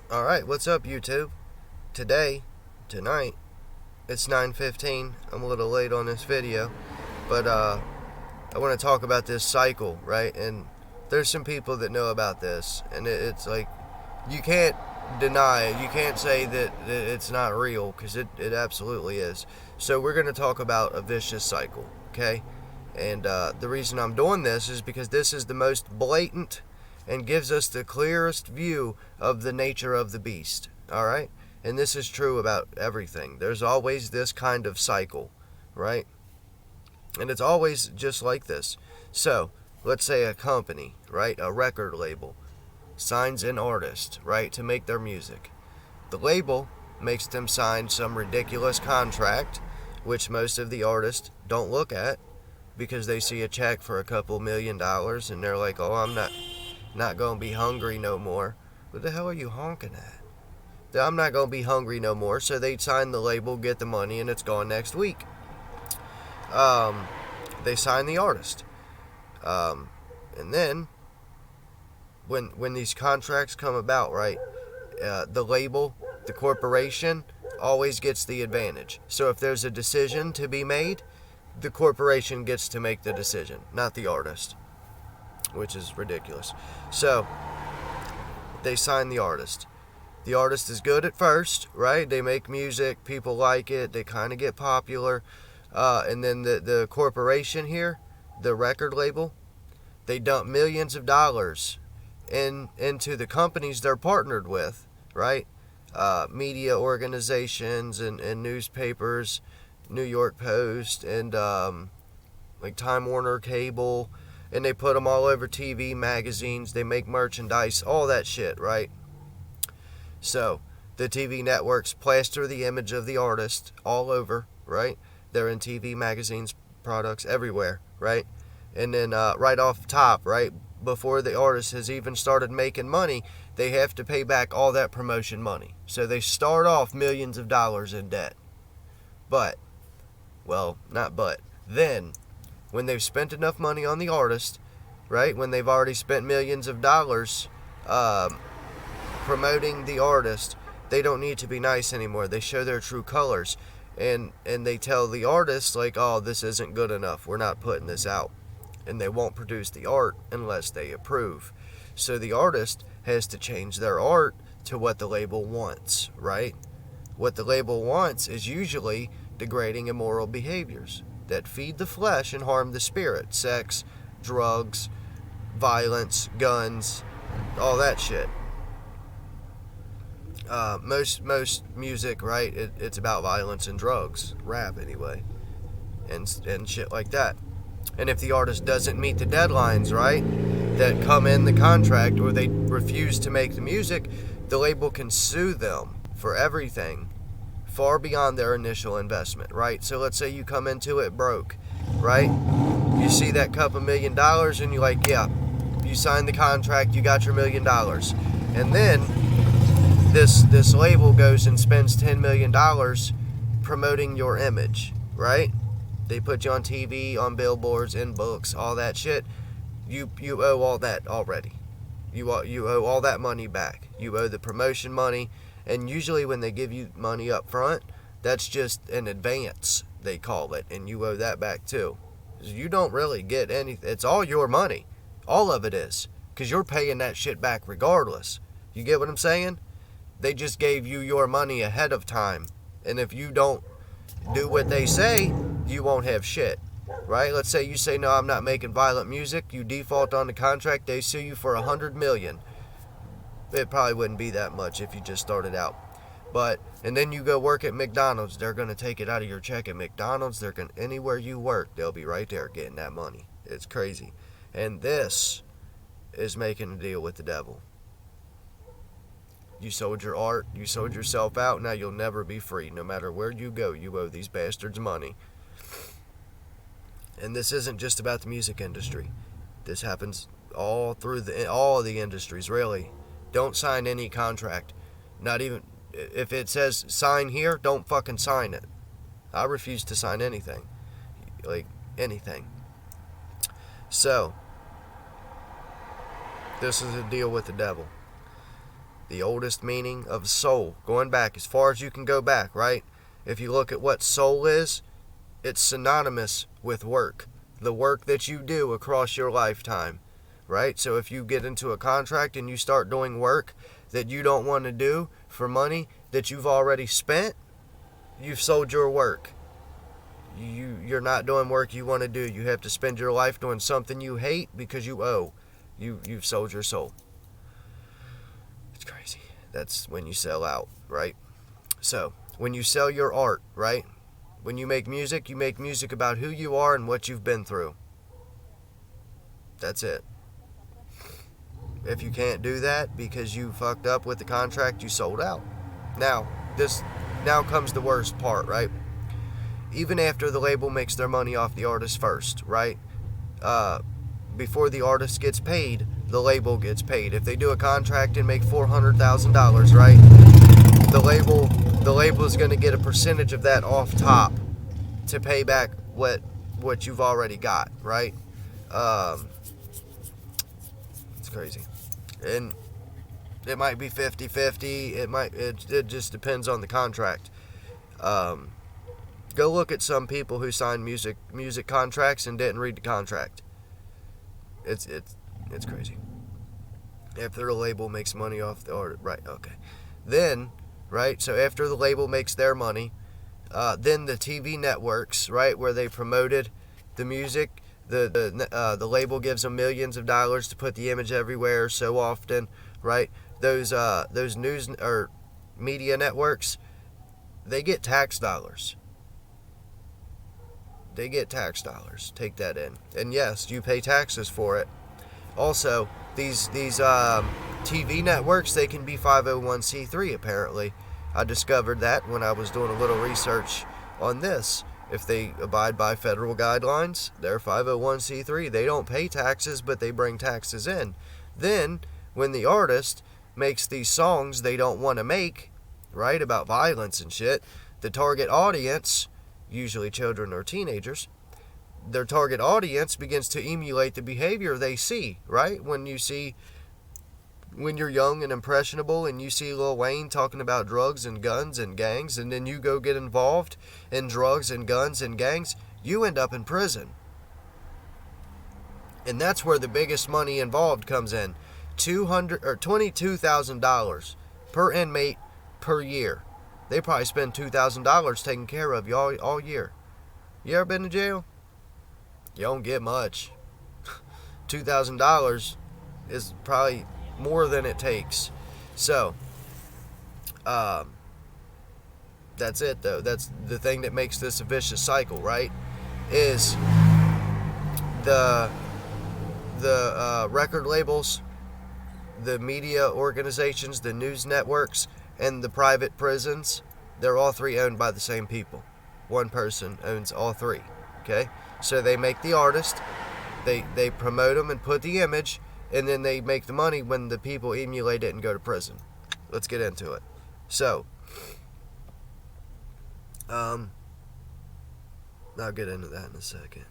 Alright, what's up, YouTube? Tonight, it's 9:15. I'm a little late on this video, but I want to talk about this cycle, right? And there's some people that know about this, and it's like, you can't deny it. You can't say that it's not real, because it absolutely is. So we're going to talk about a vicious cycle, okay? And the reason I'm doing this is because this is the most blatant and gives us the clearest view of the nature of the beast, all right? And this is true about everything. There's always this kind of cycle, right? And it's always just like this. So, let's say a company, right, a record label, signs an artist, right, to make their music. The label makes them sign some ridiculous contract, which most of the artists don't look at because they see a check for a couple $1,000,000 and they're like, oh, I'm not going to be hungry no more. What the hell are you honking at? I'm not going to be hungry no more. So they sign the label, get the money, and it's gone next week. They sign the artist. And then, when these contracts come about, right, the label, the corporation, always gets the advantage. So if there's a decision to be made, the corporation gets to make the decision, not the artist, which is ridiculous. So they sign the artist. The artist is good at first, right? They make music, people like it, they kind of get popular, and then the corporation here, the record label, they dump millions of dollars into the companies they're partnered with, right? Media organizations and newspapers, New York Post, and like Time Warner Cable, and they put them all over TV, magazines, they make merchandise, all that shit, right? So, the TV networks plaster the image of the artist all over, right? They're in TV, magazines, products, everywhere, right? And then right off top, right, before the artist has even started making money, they have to pay back all that promotion money. So they start off millions of dollars in debt. But, well, not but, then, when they've spent enough money on the artist, right, when they've already spent millions of dollars promoting the artist, they don't need to be nice anymore. They show their true colors, and they tell the artist, like, oh, this isn't good enough, we're not putting this out, and they won't produce the art unless they approve. So the artist has to change their art to what the label wants, right? What the label wants is usually degrading immoral behaviors that feed the flesh and harm the spirit. Sex, drugs, violence, guns, all that shit. Most music, right, it's about violence and drugs. Rap, anyway. And shit like that. And if the artist doesn't meet the deadlines, right, that come in the contract, or they refuse to make the music, the label can sue them for everything far beyond their initial investment, right? So let's say you come into it broke, right? You see that couple $1,000,000 and you're like, yeah, you signed the contract, you got your $1,000,000. And then this label goes and spends $10 million promoting your image, right? They put you on TV, on billboards, in books, all that shit. You owe all that already. You owe all that money back. You owe the promotion money, and usually when they give you money up front, that's just an advance, they call it, and you owe that back too. You don't really get anything. It's all your money. All of it is, because you're paying that shit back regardless. You get what I'm saying? They just gave you your money ahead of time, and if you don't do what they say, you won't have shit, right? Let's say you say, no, I'm not making violent music. You default on the contract, they sue you for $100 million. It probably wouldn't be that much if you just started out. But, and then you go work at McDonald's, they're going to take it out of your check at McDonald's. They're going, anywhere you work, they'll be right there getting that money. It's crazy. And this is making a deal with the devil. You sold your art, you sold yourself out, now you'll never be free. No matter where you go, you owe these bastards money. And this isn't just about the music industry. This happens all through all of the industries, really. Don't sign any contract. Not even, if it says sign here, don't fucking sign it. I refuse to sign anything. Like, anything. So, this is a deal with the devil. The oldest meaning of soul, going back as far as you can go back, right? If you look at what soul is, it's synonymous with work. The work that you do across your lifetime, right? So if you get into a contract and you start doing work that you don't want to do for money that you've already spent, you've sold your work. You're not doing work you want to do. You have to spend your life doing something you hate because you owe. You've sold your soul. It's crazy. That's when you sell out, right? So, when you sell your art, right? When you make music about who you are and what you've been through. That's it. If you can't do that because you fucked up with the contract, you sold out. Now comes the worst part, right? Even after the label makes their money off the artist first, right? Before the artist gets paid, the label gets paid. If they do a contract and make $400,000, right? The label is going to get a percentage of that off top to pay back what you've already got, right? It's crazy. And it might be 50-50. It just depends on the contract. Go look at some people who signed music contracts and didn't read the contract. It's crazy. After the label makes money off the art, right? Okay. Then, right. So after the label makes their money, then the TV networks, right, where they promoted the music, the label gives them millions of dollars to put the image everywhere so often, right? Those news or media networks, they get tax dollars. They get tax dollars. Take that in. And yes, you pay taxes for it. Also, these TV networks, they can be 501c3 apparently. I discovered that when I was doing a little research on this. If they abide by federal guidelines, they're 501c3. They don't pay taxes, but they bring taxes in. Then, when the artist makes these songs they don't want to make, right, about violence and shit, the target audience, usually children or teenagers, their target audience begins to emulate the behavior they see, right? When you're young and impressionable and you see Lil Wayne talking about drugs and guns and gangs, and then you go get involved in drugs and guns and gangs, you end up in prison. And that's where the biggest money involved comes in. $22,000 per inmate per year. They probably spend $2,000 taking care of you all year. You ever been to jail? You don't get much. $2,000 is probably more than it takes. So, that's it though. That's the thing that makes this a vicious cycle, right? Is the record labels, the media organizations, the news networks, and the private prisons, they're all three owned by the same people. One person owns all three, okay? So they make the artist, they promote them and put the image, and then they make the money when the people emulate it and go to prison. Let's get into it. So, I'll get into that in a second.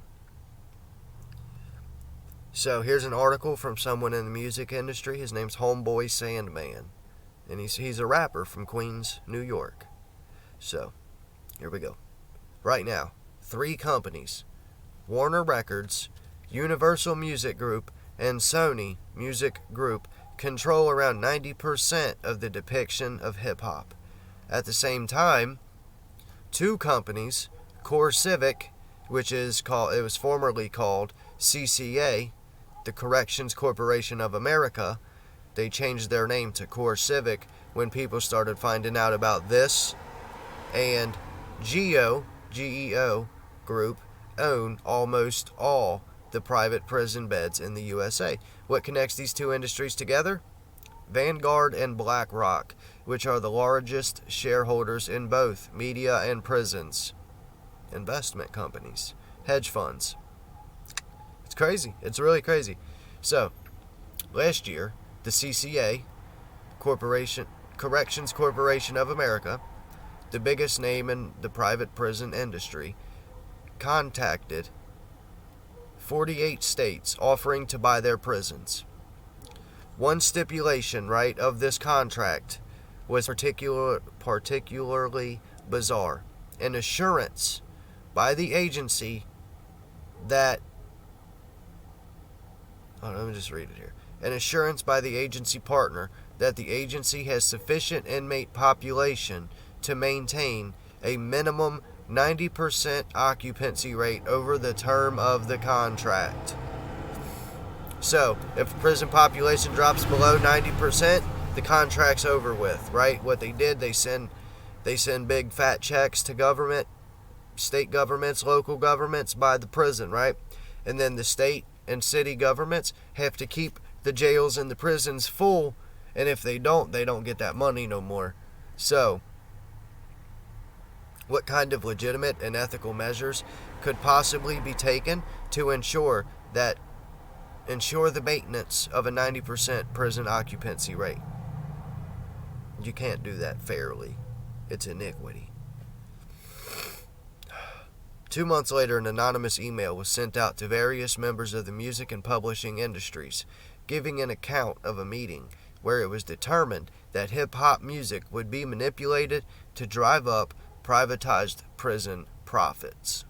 So here's an article from someone in the music industry. His name's Homeboy Sandman. And he's a rapper from Queens, New York. So, here we go. Right now, 3 companies, Warner Records, Universal Music Group, and Sony Music Group, control around 90% of the depiction of hip-hop. At the same time, 2 companies, Core Civic, which it was formerly called CCA, the Corrections Corporation of America. They changed their name to Core Civic when people started finding out about this. And GEO Group own almost all the private prison beds in the USA. What connects these 2 industries together? Vanguard and BlackRock, which are the largest shareholders in both media and prisons. Investment companies, hedge funds. It's crazy. It's really crazy. So, last year, the CCA, Corrections Corporation of America, the biggest name in the private prison industry, contacted 48 states offering to buy their prisons. One stipulation, right, of this contract was particularly bizarre. An assurance by the agency that, let me just read it here. An assurance by the agency partner that the agency has sufficient inmate population to maintain a minimum 90% occupancy rate over the term of the contract. So, if prison population drops below 90%, the contract's over with, right? What they did, they send big fat checks to government, state governments, local governments by the prison, right? And then the state and city governments have to keep the jails and the prisons full, and if they don't get that money no more. So, what kind of legitimate and ethical measures could possibly be taken to ensure the maintenance of a 90% prison occupancy rate? You can't do that fairly. It's iniquity. 2 months later, an anonymous email was sent out to various members of the music and publishing industries, giving an account of a meeting where it was determined that hip-hop music would be manipulated to drive up privatized prison profits.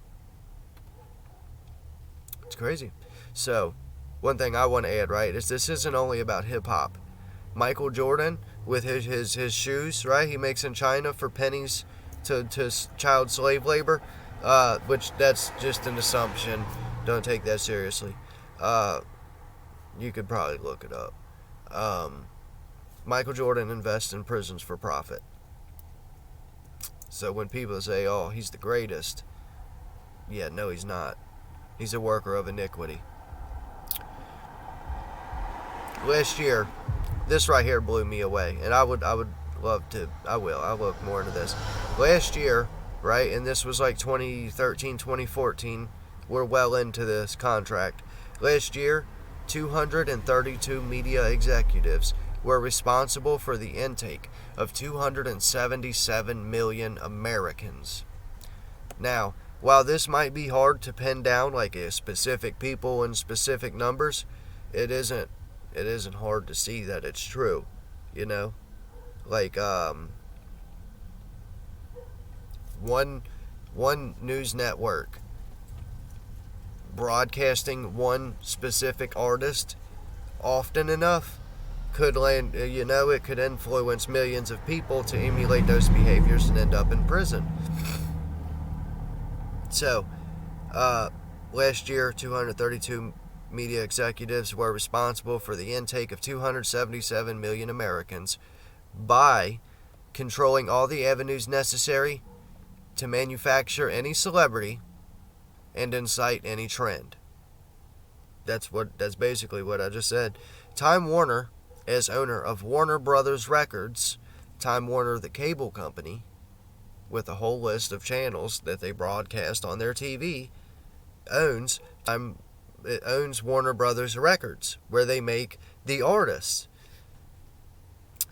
It's crazy. So, one thing I want to add, right, is this isn't only about hip-hop. Michael Jordan, with his shoes, right, he makes in China for pennies to child slave labor, which that's just an assumption. Don't take that seriously. You could probably look it up. Michael Jordan invests in prisons for profit. So when people say, oh, he's the greatest, yeah, no, he's not. He's a worker of iniquity. Last year, this right here blew me away, and I would love to, I'll look more into this. Last year, right, and this was like 2013, 2014, we're well into this contract. Last year, 232 media executives were responsible for the intake of 277 million Americans. Now, while this might be hard to pin down like a specific people and specific numbers, it isn't hard to see that it's true, you know? Like one news network broadcasting one specific artist often enough could land, it could influence millions of people to emulate those behaviors and end up in prison. So, last year, 232 media executives were responsible for the intake of 277 million Americans by controlling all the avenues necessary to manufacture any celebrity and incite any trend. That's basically what I just said. Time Warner, as owner of Warner Brothers Records, Time Warner, the cable company, with a whole list of channels that they broadcast on their TV, owns Warner Brothers Records, where they make the artists.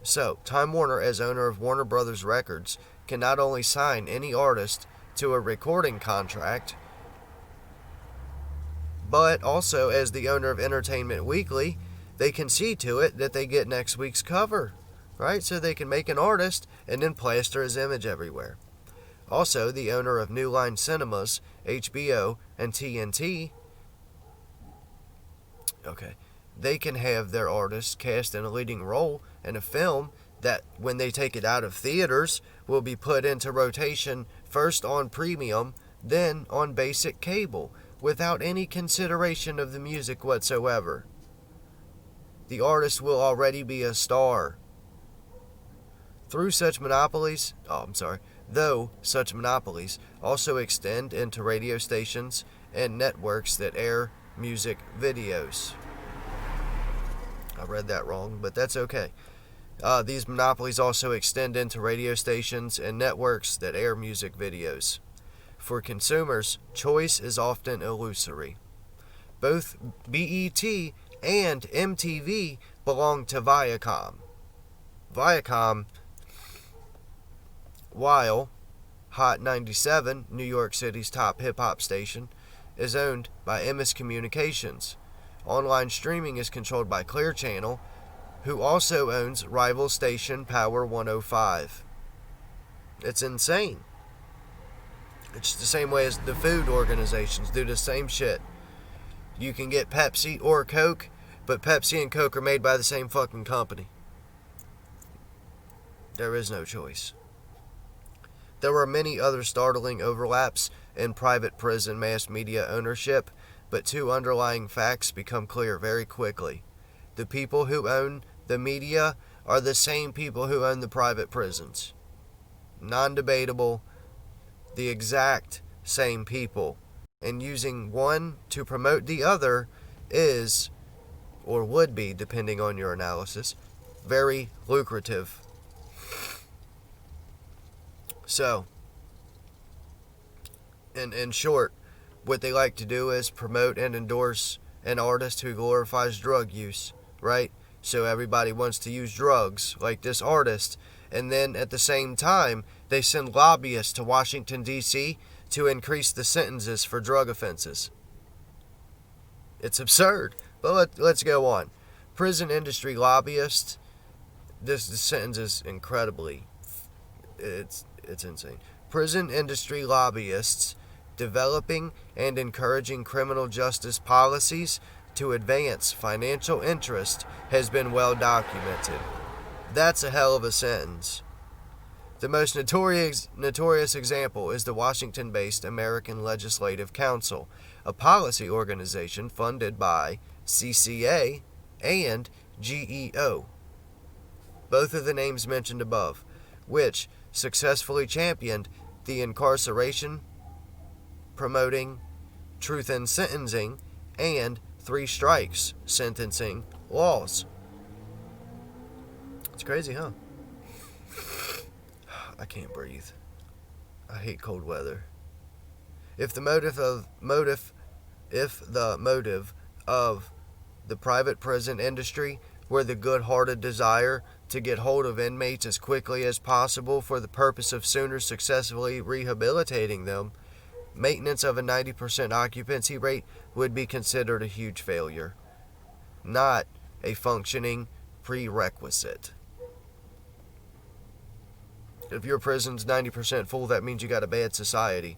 So, Time Warner, as owner of Warner Brothers Records, can not only sign any artist to a recording contract, but also, as the owner of Entertainment Weekly, they can see to it that they get next week's cover, right? So they can make an artist and then plaster his image everywhere. Also, the owner of New Line Cinemas, HBO, and TNT, they can have their artists cast in a leading role in a film that, when they take it out of theaters, will be put into rotation first on premium, then on basic cable, without any consideration of the music whatsoever. The artist will already be a star. Though such monopolies also extend into radio stations and networks that air music videos. I read that wrong, but that's okay. These monopolies also extend into radio stations and networks that air music videos. For consumers, choice is often illusory. Both BET and MTV belong to Viacom. Viacom, while Hot 97, New York City's top hip-hop station, is owned by MS Communications. Online streaming is controlled by Clear Channel, who also owns rival station Power 105. It's insane. It's the same way as the food organizations do the same shit. You can get Pepsi or Coke, but Pepsi and Coke are made by the same fucking company. There is no choice. There are many other startling overlaps in private prison mass media ownership, but two underlying facts become clear very quickly. The people who own the media are the same people who own the private prisons. Non-debatable, the exact same people. And using one to promote the other is, or would be, depending on your analysis, very lucrative. So, in short, what they like to do is promote and endorse an artist who glorifies drug use, right? So everybody wants to use drugs, like this artist, and then at the same time, they send lobbyists to Washington, D.C. to increase the sentences for drug offenses. It's absurd, but let's go on. Prison industry lobbyists, this sentence is incredibly, it's insane. Prison industry lobbyists developing and encouraging criminal justice policies to advance financial interest has been well documented. That's a hell of a sentence. The most notorious example is the Washington-based American Legislative Council, a policy organization funded by CCA and GEO, both of the names mentioned above, which successfully championed the incarceration, promoting truth in sentencing, and 3 strikes sentencing laws. It's crazy, huh? I can't breathe. I hate cold weather. If the motive of the private prison industry were the good-hearted desire to get hold of inmates as quickly as possible for the purpose of sooner successfully rehabilitating them, maintenance of a 90% occupancy rate would be considered a huge failure, not a functioning prerequisite. If your prison's 90% full, that means you got a bad society.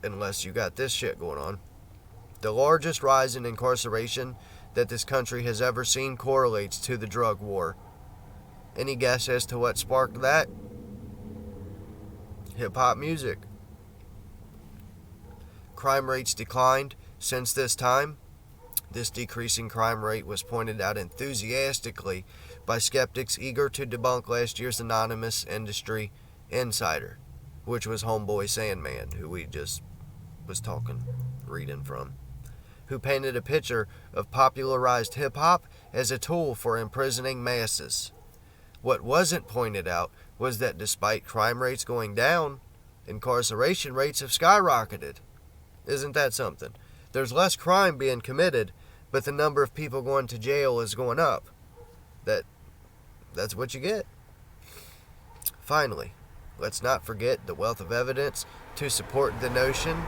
Unless you got this shit going on. The largest rise in incarceration that this country has ever seen correlates to the drug war. Any guess as to what sparked that? Hip-hop music. Crime rates declined since this time. This decreasing crime rate was pointed out enthusiastically by skeptics eager to debunk last year's anonymous industry insider, which was Homeboy Sandman, who we just was reading from, who painted a picture of popularized hip-hop as a tool for imprisoning masses. What wasn't pointed out was that despite crime rates going down, incarceration rates have skyrocketed. Isn't that something? There's less crime being committed, but the number of people going to jail is going up. That's what you get. Finally, let's not forget the wealth of evidence to support the notion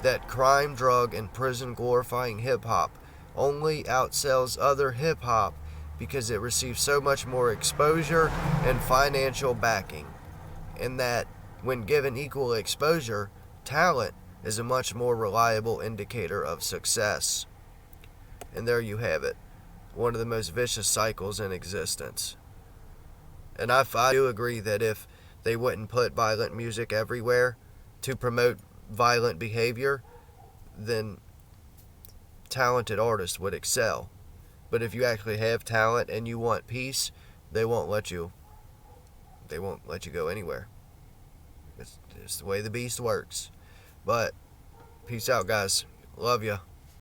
that crime, drug, and prison glorifying hip-hop only outsells other hip-hop because it receives so much more exposure and financial backing, and that when given equal exposure, talent is a much more reliable indicator of success. And there you have it, one of the most vicious cycles in existence. And I do agree that if they wouldn't put violent music everywhere to promote violent behavior, then talented artists would excel. But if you actually have talent and you want peace, they won't let you go anywhere. It's the way the beast works. But peace out, guys. Love ya.